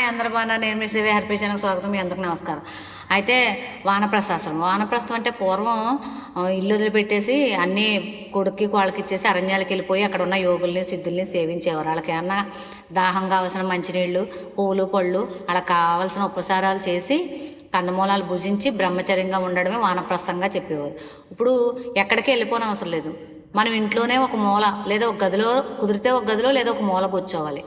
అందరూ బాగున్నారు. నేను మీ శ్రీ హర్పీ ఛానల్కి స్వాగతం. మీ అందరికీ నమస్కారం. అయితే వానప్రస్థాశ్రమం. వానప్రస్థం అంటే పూర్వం ఇల్లు వదిలిపెట్టేసి అన్నీ కొడుక్కి కోళ్ళకి ఇచ్చేసి అరణ్యాలకు వెళ్ళిపోయి అక్కడ ఉన్న యోగుల్ని సిద్ధుల్ని సేవించేవారు. వాళ్ళకి ఏమన్నా దాహం కావాల్సిన మంచినీళ్ళు, పూలు పళ్ళు అలా కావాల్సిన ఉపచారాలు చేసి కందమూలాలు భుజించి బ్రహ్మచర్యంగా ఉండడమే వానప్రస్థంగా చెప్పేవారు. ఇప్పుడు ఎక్కడికి వెళ్ళిపోని అవసరం లేదు. మనం ఇంట్లోనే ఒక మూల లేదా ఒక గదిలో, కుదిరితే ఒక గదిలో లేదా ఒక మూల కూర్చోవాలి.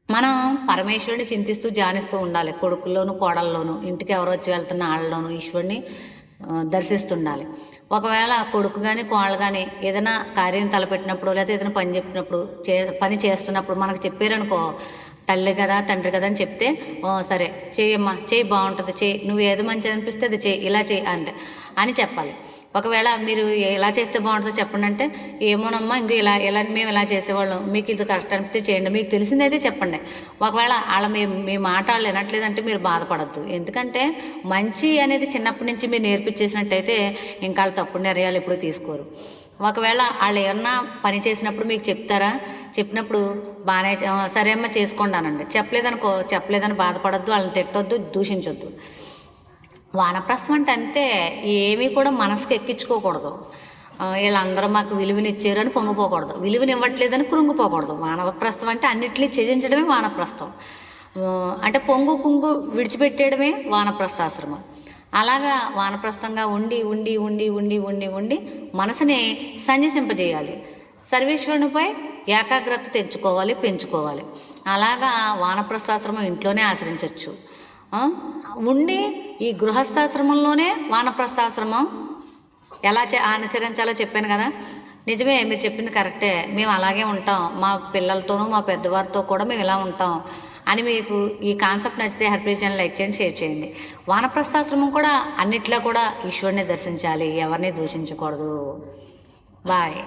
మనం పరమేశ్వరుని చింతిస్తూ ధ్యానిస్తూ ఉండాలి. కొడుకుల్లోనూ కోడల్లోనూ, ఇంటికి ఎవరు వచ్చి వెళ్తున్న వాళ్ళలోనూ ఈశ్వరుని దర్శిస్తుండాలి. ఒకవేళ కొడుకు కానీ కోళ్ళు కానీ ఏదైనా కార్యం తలపెట్టినప్పుడు లేదా ఏదైనా పని చెప్పినప్పుడు పని చేస్తున్నప్పుడు మనకు చెప్పారనుకో, తల్లి కదా తండ్రి కదా అని చెప్తే, సరే చేయమ్మా, చేయి బాగుంటుంది, చేయి, నువ్వు ఏది మంచిది అనిపిస్తే అది చేయి, ఇలా చేయి అని చెప్పాలి. ఒకవేళ మీరు ఎలా చేస్తే బాగుంటుందో చెప్పండి అంటే, ఏమోనమ్మా ఇంకో ఇలా మేము ఇలా చేసేవాళ్ళం, మీకు ఇది కష్టం అనిపిస్తే చేయండి, మీకు తెలిసిందైతే చెప్పండి. ఒకవేళ వాళ్ళ మీ మాట వాళ్ళు వినట్లేదంటే మీరు బాధపడద్దు. ఎందుకంటే మంచి అనేది చిన్నప్పటి నుంచి మీరు నేర్పించేసినట్టయితే ఇంకా వాళ్ళు తప్పుడు నిర్ణయాలు ఎప్పుడు తీసుకోరు. ఒకవేళ వాళ్ళు ఏమన్నా పని చేసినప్పుడు మీకు చెప్తారా, చెప్పినప్పుడు బాగానే సరే అమ్మ చేసుకోండి అనండి. చెప్పలేదని బాధపడద్దు, వాళ్ళని తిట్టొద్దు, దూషించొద్దు. వానప్రస్థం అంటే అంతే, ఏమీ కూడా మనసుకు ఎక్కించుకోకూడదు. వీళ్ళందరూ మాకు విలువనిచ్చారు అని పొంగిపోకూడదు, విలువనివ్వట్లేదని కృంగిపోకూడదు. వానప్రస్థం అంటే అన్నిటినీ త్యజించడమే వానప్రస్థం. అంటే కుంగు విడిచిపెట్టేయడమే వానప్రస్థాశ్రమం. అలాగా వానప్రస్థంగా ఉండి ఉండి ఉండి ఉండి ఉండి ఉండి మనసుని సంజసింపజేయాలి. సర్వేశ్వరునిపై ఏకాగ్రత తెచ్చుకోవాలి, పెంచుకోవాలి. అలాగా వానప్రస్థాశ్రమం ఇంట్లోనే ఆచరించవచ్చు. ఉండి ఈ గృహస్థాశ్రమంలోనే వానప్రస్థాశ్రమం ఎలా ఆచరించాలో చెప్పాను కదా. నిజమే, మీరు చెప్పింది కరెక్టే. మేము అలాగే ఉంటాం, మా పిల్లలతోనూ మా పెద్దవారితో కూడా మేము ఇలా ఉంటాం అని మీకు ఈ కాన్సెప్ట్ నచ్చితే హర్పీ ఛానల్ లైక్ చేయండి, షేర్ చేయండి. వానప్రస్థాశ్రమం కూడా అన్నిట్లో కూడా ఈశ్వరుని దర్శించాలి, ఎవరిని దూషించకూడదు. బాయ్.